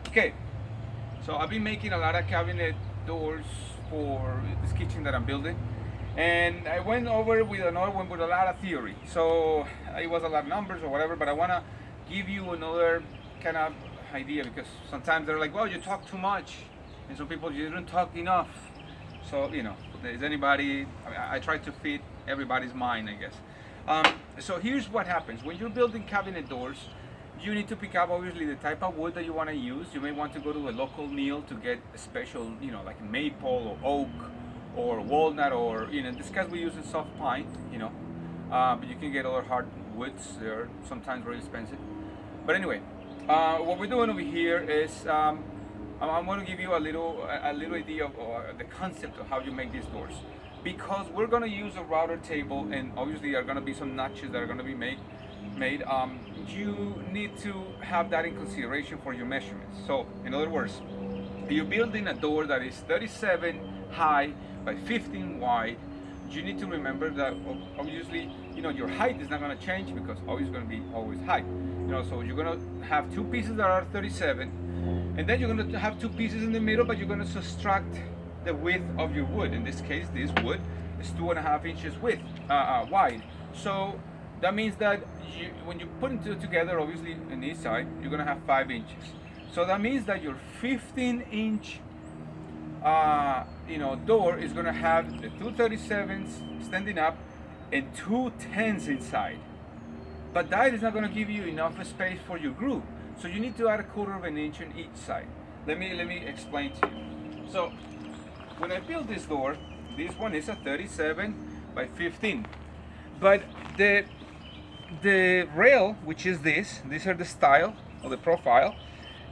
Okay, so I've been making a lot of cabinet doors for this kitchen that I'm building, and I went over with another one with a lot of theory. So it was a lot of numbers or whatever, but I want to give you another kind of idea, because sometimes they're like, well, you talk too much, and some people, you didn't talk enough. So, is anybody, I try to fit everybody's mind, I guess. So here's what happens when you're building cabinet doors. You need to pick up obviously the type of wood that you want to use. You may want to go to a local mill to get a special, like maple or oak or walnut, or in this case we're using soft pine, but you can get other hard woods. They're sometimes really expensive. But anyway, what we're doing over here is I'm going to give you a little idea of the concept of how you make these doors, because we're going to use a router table, and obviously there are going to be some notches that are going to be made. You need to have that in consideration for your measurements. So in other words, you're building a door that is 37 high by 15 wide. You need to remember that obviously your height is not going to change, because always going to be always high. So you're going to have two pieces that are 37, and then you're going to have two pieces in the middle, but you're going to subtract the width of your wood. In this case, this wood is 2.5 inches wide. So that means that when you put it together, obviously on each side, you're going to have 5 inches. So that means that your 15-inch door is going to have the two 37s standing up and two 10s inside. But that is not going to give you enough space for your groove. So you need to add 1/4 inch on each side. Let me explain to you. So when I build this door, this one is a 37 by 15. But the rail, which is these are the style or the profile,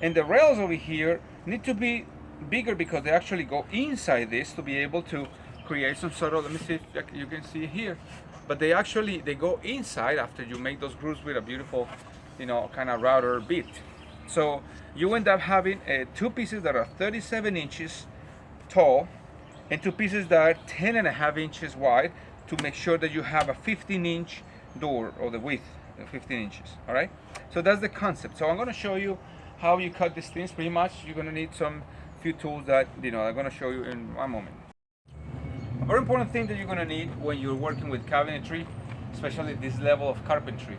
and the rails over here need to be bigger, because they actually go inside this to be able to create some sort of, let me see if you can see here, but they go inside after you make those grooves with a beautiful kind of router bit. So you end up having two pieces that are 37 inches tall and two pieces that are 10.5 inches wide, to make sure that you have a 15-inch door, or the width of 15 inches. All right, so that's the concept. So I'm going to show you how you cut these things. Pretty much you're going to need some few tools that I'm going to show you in one moment. A very important thing that you're going to need when you're working with cabinetry, especially this level of carpentry,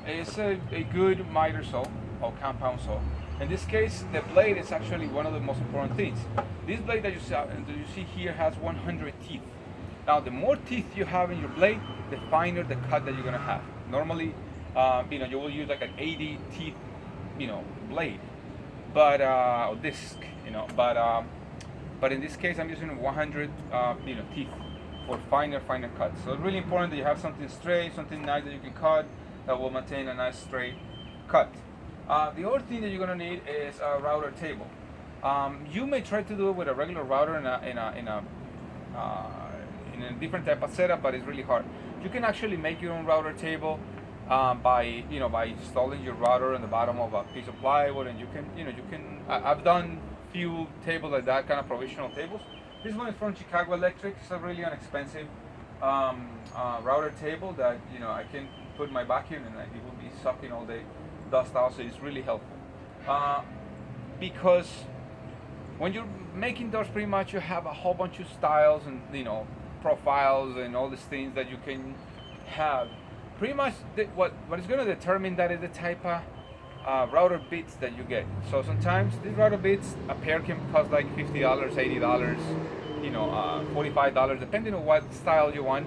is a good miter saw or compound saw. In this case, the blade is actually one of the most important things. This blade that you see here has 100 teeth. Now, the more teeth you have in your blade, the finer the cut that you're gonna have. Normally, you will use like an 80 teeth, blade, but or disc, but in this case, I'm using 100, teeth for finer cuts. So it's really important that you have something straight, something nice that you can cut that will maintain a nice straight cut. The other thing that you're gonna need is a router table. You may try to do it with a regular router in a different type of setup, but it's really hard. You can actually make your own router table by installing your router on the bottom of a piece of plywood, and you can. I've done few tables like that, kind of provisional tables. This one is from Chicago Electric. It's a really inexpensive router table that I can put my vacuum and it will be sucking all the dust out. So it's really helpful because when you're making doors, pretty much you have a whole bunch of styles and profiles and all these things that you can have. Pretty much what is going to determine that is the type of router bits that you get. So sometimes these router bits, a pair can cost like $50, $80, $45, depending on what style you want.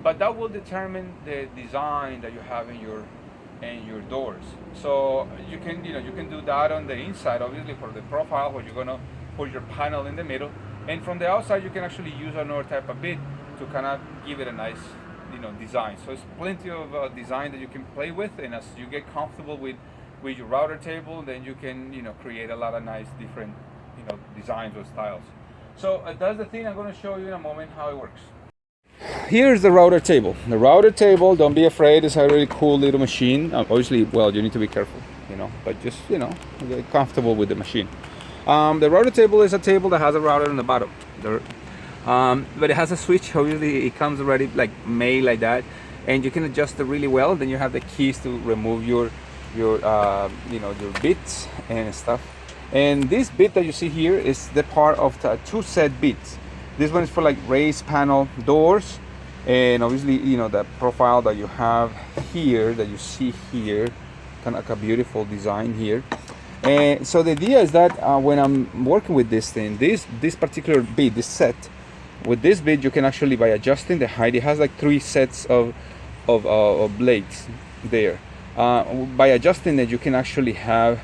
But that will determine the design that you have in your doors. So you can do that on the inside, obviously for the profile, where you're gonna put your panel in the middle, and from the outside you can actually use another type of bit to kind of give it a nice design. So it's plenty of design that you can play with, and as you get comfortable with your router table, then you can create a lot of nice different designs or styles. So that's the thing I'm going to show you in a moment how it works. Here's the router table. The router table, don't be afraid, it's a really cool little machine. Obviously, well, you need to be careful, but just get comfortable with the machine. The router table is a table that has a router on the bottom. But it has a switch. Obviously, it comes already made like that, and you can adjust it really well. Then you have the keys to remove your bits and stuff. And this bit that you see here is the part of the two set bits. This one is for like raised panel doors, and obviously, you know, the profile that you have here, that you see here, kind of like a beautiful design here. And so the idea is that when I'm working with this thing, this particular bit, this set, with this bit, you can actually, by adjusting the height, it has like 3 sets of blades there. By adjusting it, you can actually have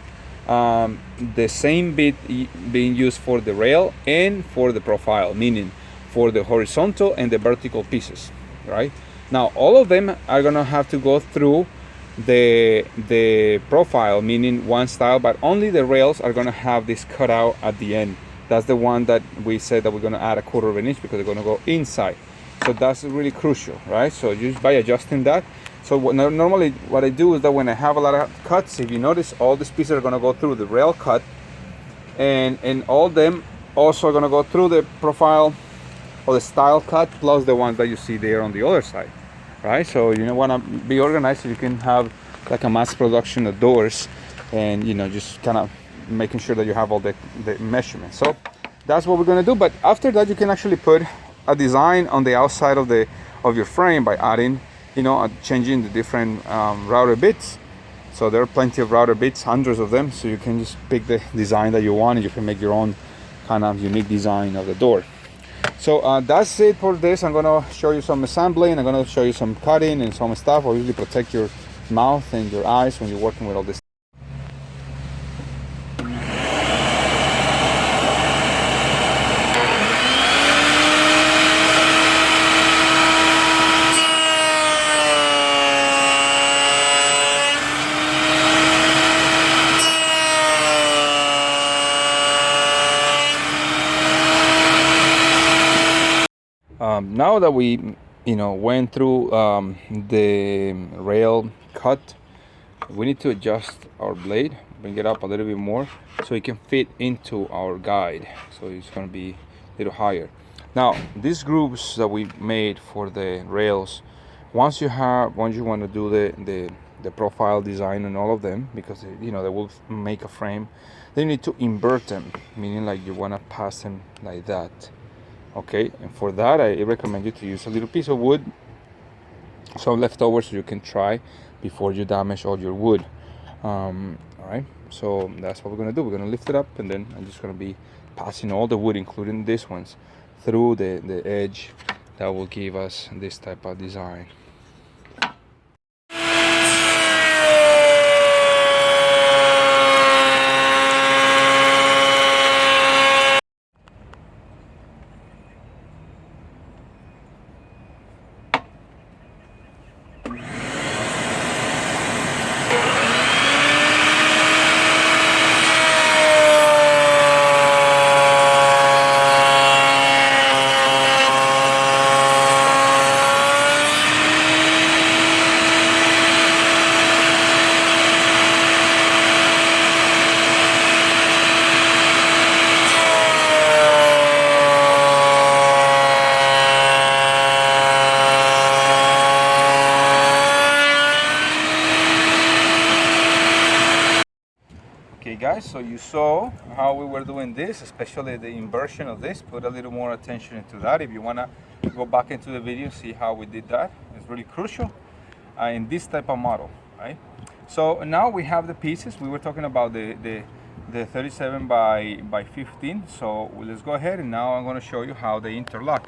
the same bit being used for the rail and for the profile, meaning for the horizontal and the vertical pieces, right? Now, all of them are gonna have to go through the profile, meaning one style, but only the rails are gonna have this cutout at the end. That's the one that we said that we're gonna add a 1/4 of an inch because they're gonna go inside. So that's really crucial, right? So just by adjusting that. So normally what I do is that when I have a lot of cuts, if you notice, all these pieces are gonna go through the rail cut, and all of them also are gonna go through the profile or the style cut, plus the ones that you see there on the other side, right? So you want to be organized so you can have like a mass production of doors, and just kind of making sure that you have all the measurements. So that's what we're gonna do. But after that, you can actually put a design on the outside of your frame by adding, changing the different router bits. So there are plenty of router bits, hundreds of them. So you can just pick the design that you want, and you can make your own kind of unique design of the door. So that's it for this. I'm gonna show you some assembling. I'm gonna show you some cutting and some stuff. Obviously, protect your mouth and your eyes when you're working with all this. Now that we went through the rail cut, we need to adjust our blade, bring it up a little bit more so it can fit into our guide. So it's going to be a little higher. Now these grooves that we made for the rails, once you want to do the profile design on all of them, because they will make a frame, then you need to invert them, meaning like you want to pass them like that. Okay, and for that I recommend you to use a little piece of wood, some leftovers, so you can try before you damage all your wood. All right, so that's what we're gonna do. We're gonna lift it up, and then I'm just gonna be passing all the wood, including these ones, through the edge. That will give us this type of design. Okay guys, so you saw how we were doing this, especially the inversion of this. Put a little more attention into that. If you want to go back into the video, see how we did that. It's really crucial in this type of model, right? So now we have the pieces. We were talking about the 37 by 15. So let's go ahead, and now I'm going to show you how they interlock.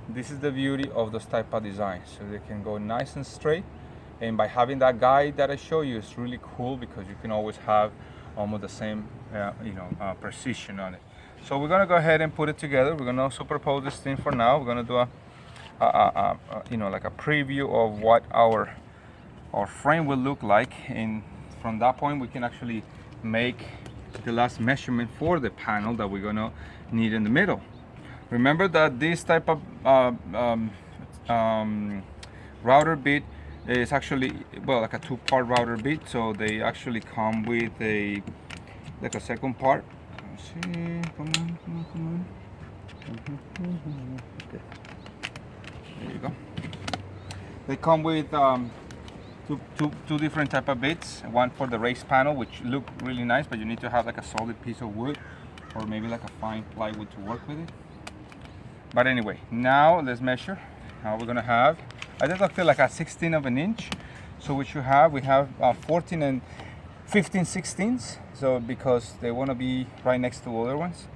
This is the beauty of those type of designs. So they can go nice and straight, and by having that guide that I show you, it's really cool because you can always have almost the same precision on it. So we're gonna go ahead and put it together. We're gonna superpose this thing for now. We're gonna do like a preview of what our frame will look like, and from that point we can actually make the last measurement for the panel that we're gonna need in the middle. Remember that this type of router bit is actually, well, like a 2-part router bit, so they actually come with a second part. Let's see, come on. Okay. There you go. They come with two different type of bits. One for the raised panel, which look really nice, but you need to have like a solid piece of wood or maybe like a fine plywood to work with it. But anyway, now let's measure. Now we're gonna have, I deducted like a 16 of an inch. So what you have, we have 14 and 15 sixteenths. So because they want to be right next to other ones,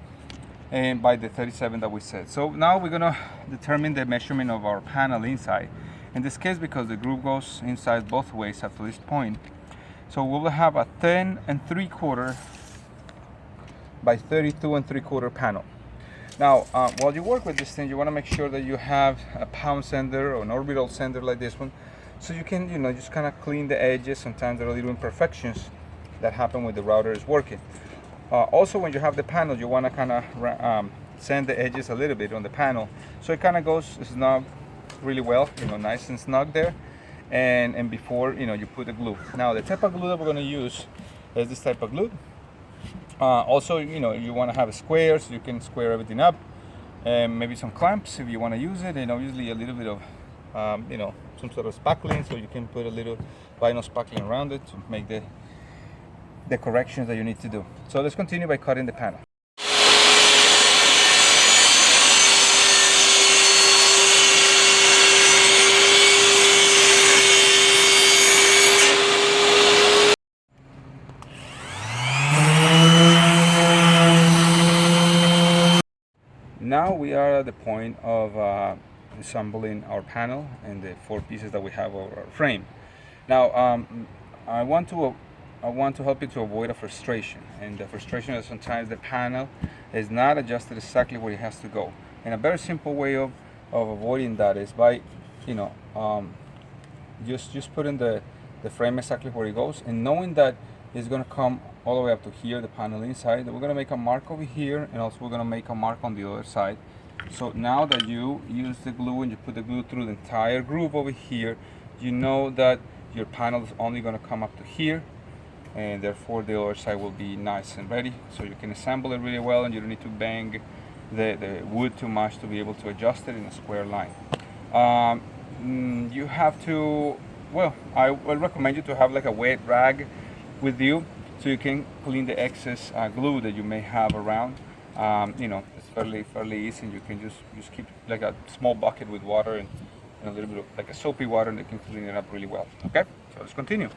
and by the 37 that we said. So now we're gonna determine the measurement of our panel inside. In this case, because the groove goes inside both ways up to this point, so we will have a 10 3/4 by 32 3/4 panel. Now, while you work with this thing, you want to make sure that you have a pound sander or an orbital sander like this one, so you can, just kind of clean the edges. Sometimes there are little imperfections that happen when the router is working. Also, when you have the panel, you want to kind of sand the edges a little bit on the panel, so it kind of goes snug really well, nice and snug there. And before you put the glue. Now, the type of glue that we're going to use is this type of glue. Also, you want to have a square, so you can square everything up, and maybe some clamps if you want to use it. Usually a little bit of some sort of spackling, so you can put a little vinyl spackling around it to make the corrections that you need to do. So let's continue by cutting the panel. Now we are at the point of assembling our panel and the 4 pieces that we have of our frame. Now I want to help you to avoid a frustration, and the frustration is sometimes the panel is not adjusted exactly where it has to go. And a very simple way of avoiding that is by just putting the frame exactly where it goes, and knowing that it's going to come all the way up to here, the panel inside. We're going to make a mark over here, and also we're going to make a mark on the other side. So now that you use the glue and you put the glue through the entire groove over here, you know that your panel is only going to come up to here, and therefore the other side will be nice and ready. So you can assemble it really well, and you don't need to bang the wood too much to be able to adjust it in a square line. You have to, I would recommend you to have like a wet rag with you, so you can clean the excess glue that you may have around. It's fairly easy. You can just keep like a small bucket with water and a little bit of like a soapy water, and it can clean it up really well. Okay, so let's continue.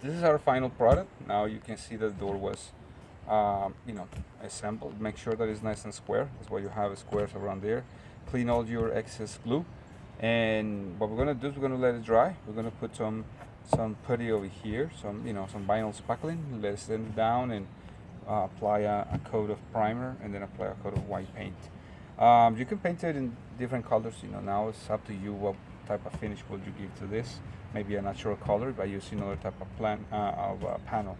This is our final product. Now you can see the door was assembled. Make sure that it's nice and square. That's why you have squares around there. Clean all your excess glue, and what we're gonna do is we're gonna let it dry. We're gonna put some putty over here, some vinyl spackling. Let it stand down, and apply a coat of primer, and then apply a coat of white paint. You can paint it in different colors. Now it's up to you what type of finish will you give to this. Maybe a natural color by using another type of panel.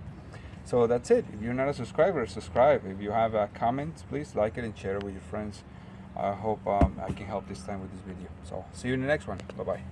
So that's it. If you're not a subscriber, subscribe. If you have a comment, please like it and share it with your friends. I hope I can help this time with this video. So see you in the next one. Bye bye.